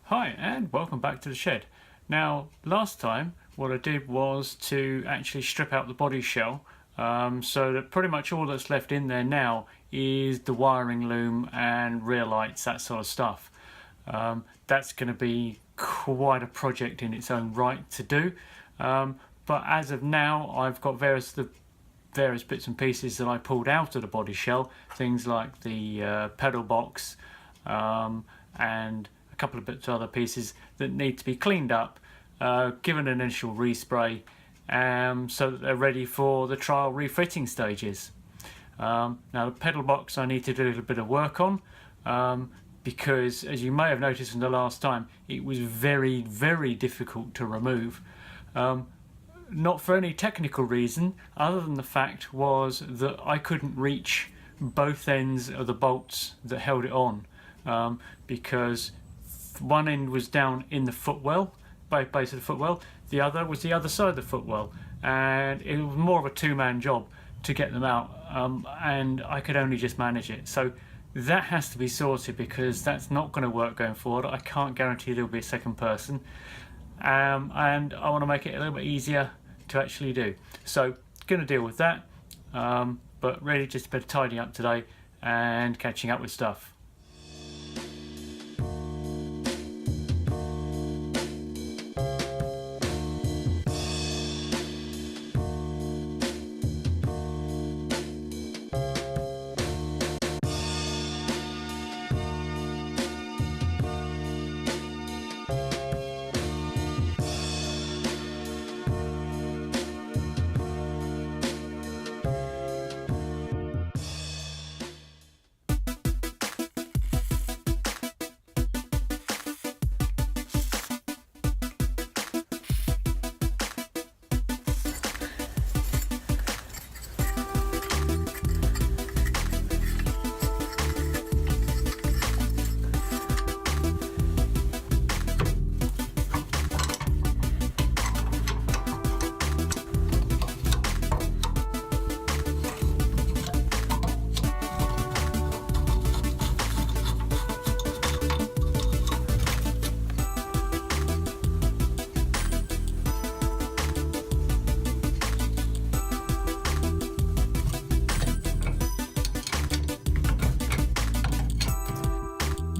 Hi and welcome back to the shed. Now last time what I did was to actually strip out the body shell, so that pretty much all that's left in there now is the wiring loom and rear lights, that sort of stuff. That's going to be quite a project in its own right to do, but as of now I've got various bits and pieces that I pulled out of the body shell, things like the pedal box and a couple of bits of other pieces that need to be cleaned up, given an initial respray, so that they're ready for the trial refitting stages. Now the pedal box I need to do a little bit of work on, because as you may have noticed from the last time, it was very difficult to remove. Not for any technical reason other than the fact was that I couldn't reach both ends of the bolts that held it on, because one end was down in the footwell, base of the footwell, the other was the other side of the footwell, and it was more of a two-man job to get them out, and I could only just manage it. So that has to be sorted, because that's not going to work going forward. I can't guarantee there'll be a second person, and I want to make it a little bit easier to actually do. So going to deal with that, but really just a bit of tidying up today and catching up with stuff.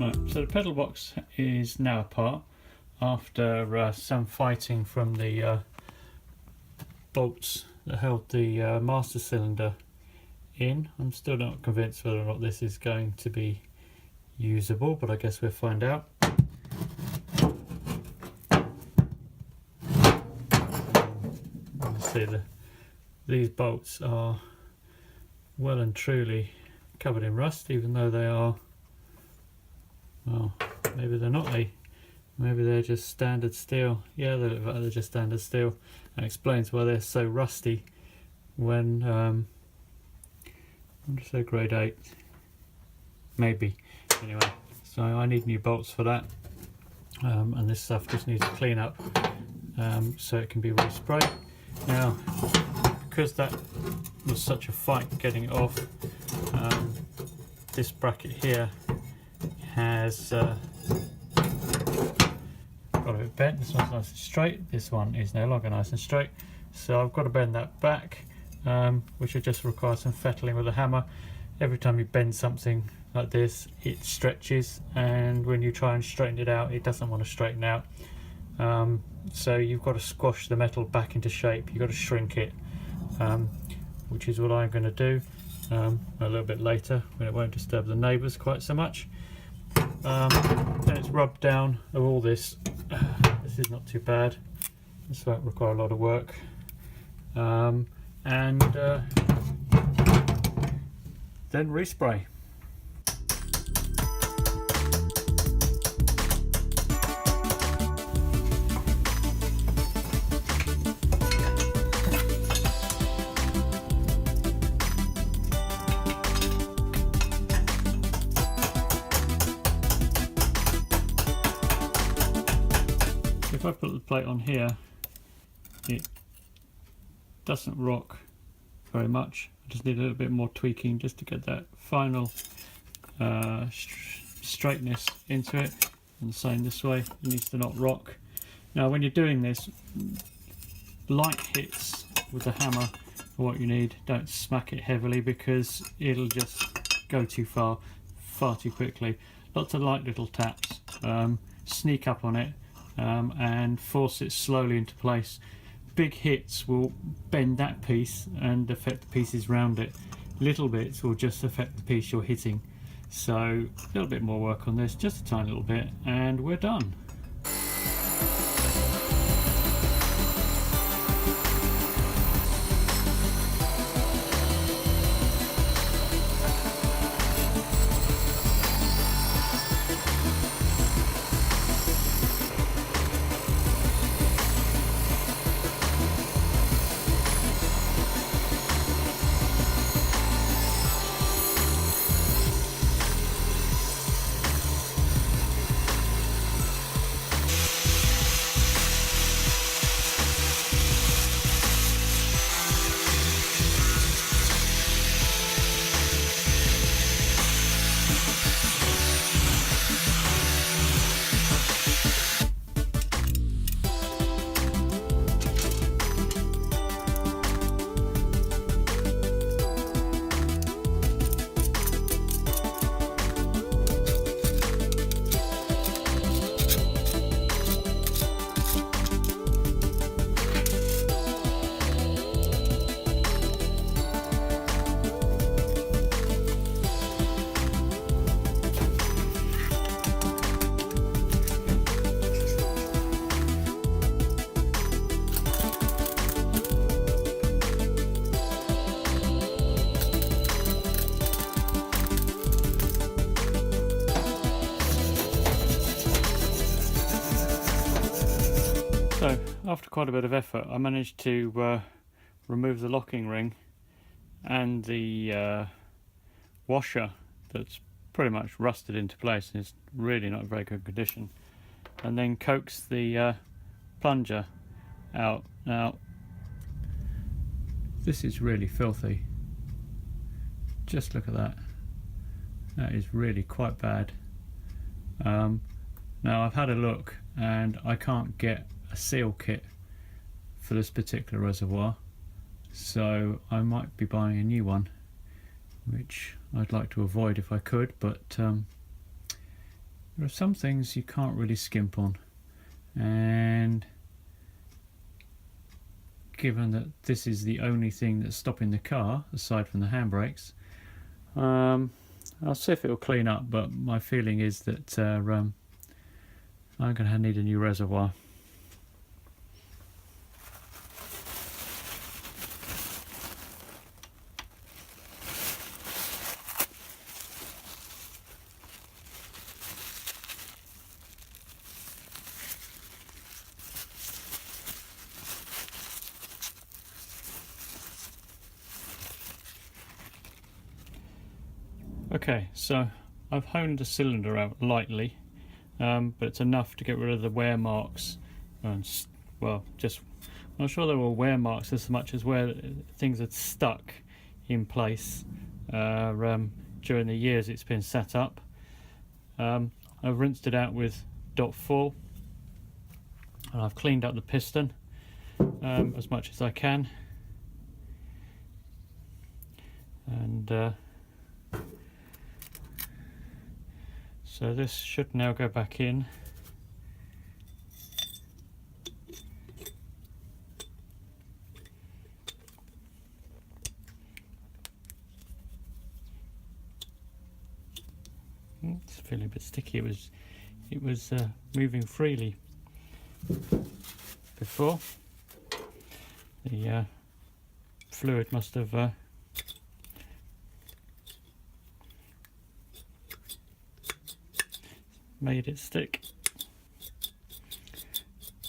Right, so the pedal box is now apart after some fighting from the bolts that held the master cylinder in. I'm still not convinced whether or not this is going to be usable, but I guess we'll find out. You see these bolts are well and truly covered in rust, even though they are, well, maybe they're not, maybe they're just standard steel. Yeah, they're just standard steel. That explains why they're so rusty when I'm just say grade 8, maybe. Anyway, so I need new bolts for that, and this stuff just needs to clean up, so it can be resprayed. Now, because that was such a fight getting it off, this bracket here has got a bit bent. This one's nice and straight, this one is no longer nice and straight, so I've got to bend that back, which will just require some fettling with a hammer. Every time you bend something like this, it stretches, and when you try and straighten it out, it doesn't want to straighten out, so you've got to squash the metal back into shape. You've got to shrink it, which is what I'm going to do a little bit later when it won't disturb the neighbours quite so much. Then it's rubbed down of all this. This is not too bad. This won't require a lot of work, and then respray. If I put the plate on here, it doesn't rock very much. I just need a little bit more tweaking just to get that final straightness into it. and the same this way. It needs to not rock. Now when you're doing this, light hits with the hammer are what you need. Don't smack it heavily because it'll just go too far too quickly. Lots of light little taps, sneak up on it and force it slowly into place. Big hits will bend that piece and affect the pieces around it. Little bits will just affect the piece you're hitting. So a little bit more work on this, just a tiny little bit, and we're done. So after quite a bit of effort, I managed to remove the locking ring and the washer that's pretty much rusted into place and is really not in very good condition, and then coax the plunger out. Now this is really filthy. Just look at that. That is really quite bad. Now I've had a look and I can't get a seal kit for this particular reservoir, so I might be buying a new one, which I'd like to avoid if I could, but there are some things you can't really skimp on, and given that this is the only thing that's stopping the car aside from the handbrakes, I'll see if it will clean up, but my feeling is that I'm going to need a new reservoir. Okay, so I've honed the cylinder out lightly, but it's enough to get rid of the wear marks, and well, just I'm not sure there were wear marks as much as where things had stuck in place during the years it's been set up. I've rinsed it out with .4 and I've cleaned up the piston as much as I can, and so this should now go back in. It's feeling a bit sticky. It was moving freely before. The fluid must have made it stick.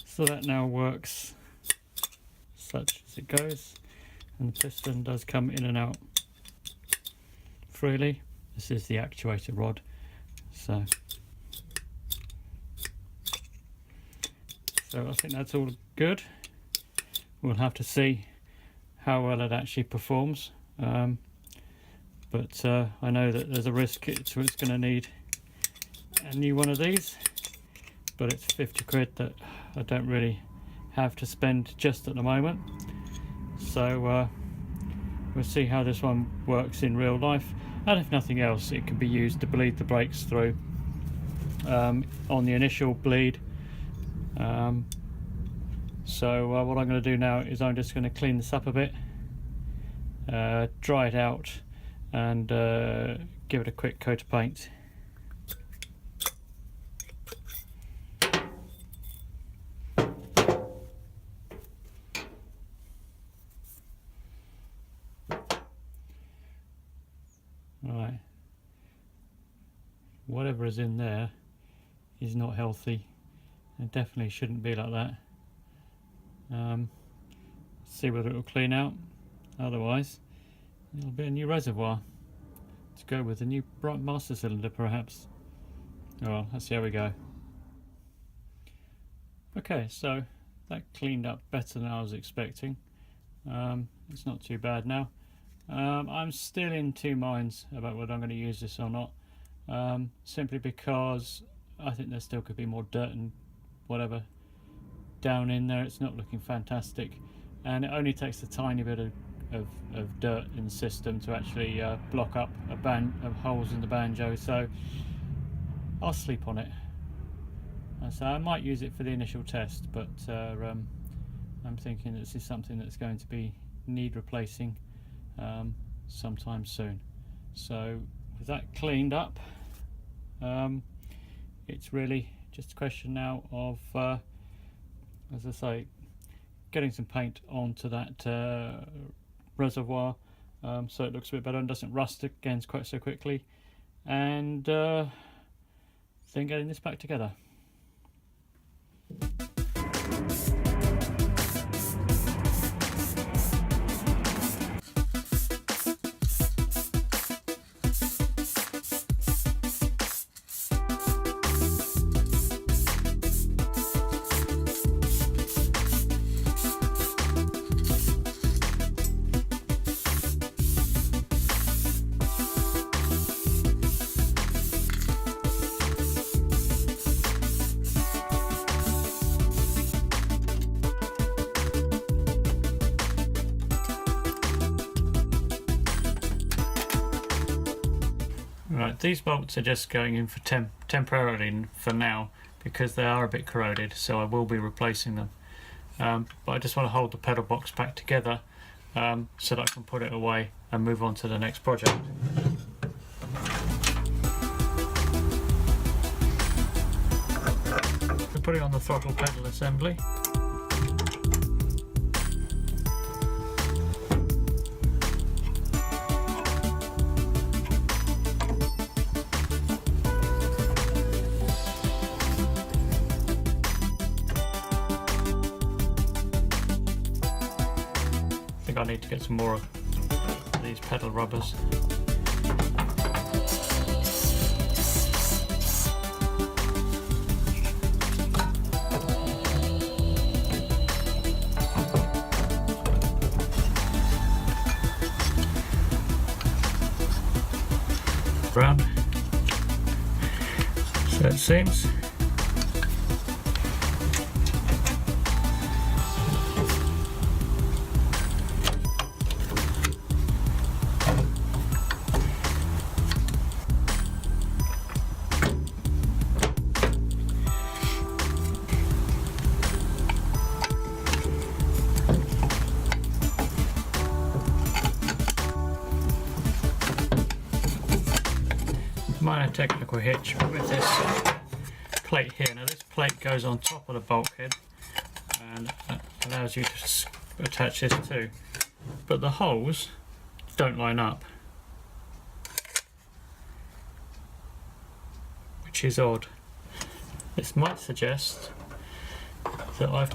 So that now works such as it goes, and the piston does come in and out freely. This is the actuator rod, so I think that's all good. We'll have to see how well it actually performs, but I know that there's a risk it's going to need a new one of these, but it's 50 quid that I don't really have to spend just at the moment. So we'll see how this one works in real life, and if nothing else it can be used to bleed the brakes through on the initial bleed. So what I'm going to do now is I'm just going to clean this up a bit, dry it out, and give it a quick coat of paint. Right, whatever is in there is not healthy. It definitely shouldn't be like that. See whether it will clean out. Otherwise, it'll be a new reservoir to go with a new bright master cylinder, perhaps. Oh well, let's see how we go. Okay, so that cleaned up better than I was expecting. It's not too bad now. I'm still in two minds about whether I'm going to use this or not, simply because I think there still could be more dirt and whatever down in there. It's not looking fantastic, and it only takes a tiny bit of dirt in the system to actually block up of holes in the banjo, so I'll sleep on it. So I might use it for the initial test, but I'm thinking this is something that's going to need replacing sometime soon. So with that cleaned up, it's really just a question now of, as I say, getting some paint onto that reservoir so it looks a bit better and doesn't rust again quite so quickly, and then getting this back together. Right, these bolts are just going in for temporarily for now, because they are a bit corroded, so I will be replacing them. But I just want to hold the pedal box back together so that I can put it away and move on to the next project. We're putting on the throttle pedal assembly. I need to get some more of these pedal rubbers. Round, so it seems. Minor technical hitch with this plate here. Now this plate goes on top of the bulkhead and allows you to attach this too, but the holes don't line up, which is odd. This might suggest that I've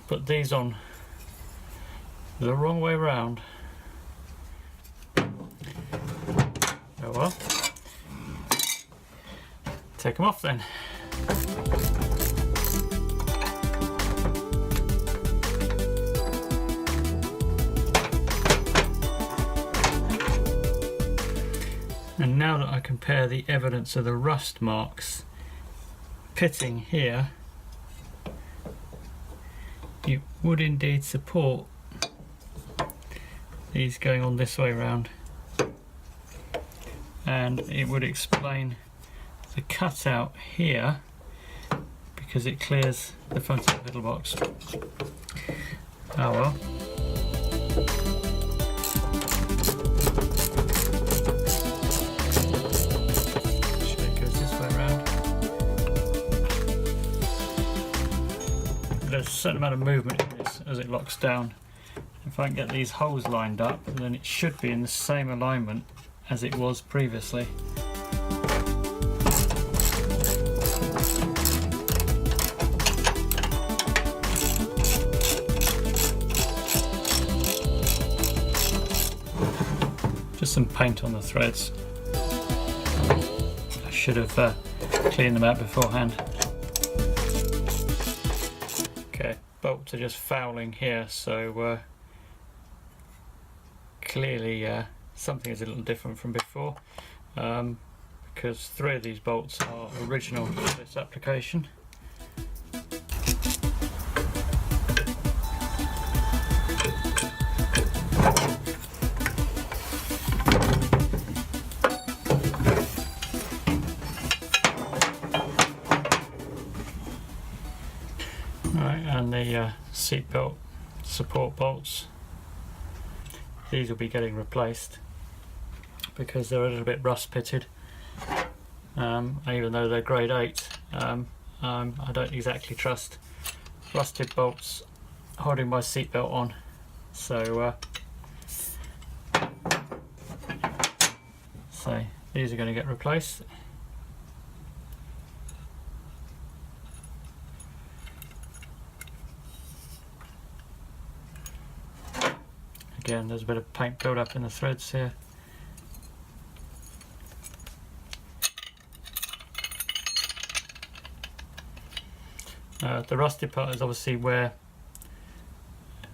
put these on the wrong way round. Oh well. Take them off then. And now that I compare the evidence of the rust marks pitting here, it would indeed support these going on this way round, and it would explain the cutout here because it clears the front of the pedal box. Oh well. There's a certain amount of movement in this as it locks down. If I can get these holes lined up, then it should be in the same alignment as it was previously. Just some paint on the threads. I should have cleaned them out beforehand. Okay, bolts are just fouling here, so clearly something is a little different from before, because 3 of these bolts are original for this application. Right, and the seatbelt support bolts, these will be getting replaced because they're a little bit rust pitted, even though they're grade 8. I don't exactly trust rusted bolts holding my seatbelt on, so these are going to get replaced. Again, there's a bit of paint build up in the threads here. The rusted part is obviously where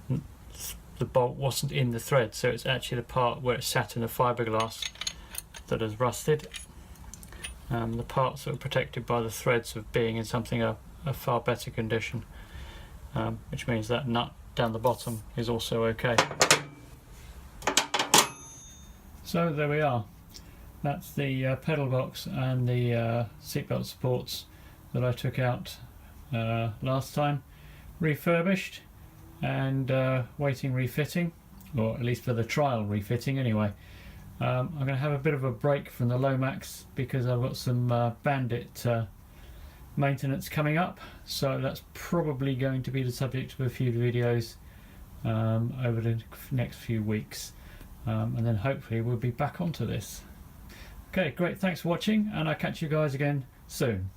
the bolt wasn't in the thread, so it's actually the part where it sat in the fiberglass that has rusted. The parts that are protected by the threads of being in something a far better condition, which means that nut down the bottom is also okay. So there we are. That's the pedal box and the seatbelt supports that I took out last time, refurbished and waiting refitting, or at least for the trial refitting anyway. I'm going to have a bit of a break from the Lomax because I've got some Bandit maintenance coming up, so that's probably going to be the subject of a few videos over the next few weeks. And then hopefully we'll be back onto this. Okay, great, thanks for watching, and I'll catch you guys again soon.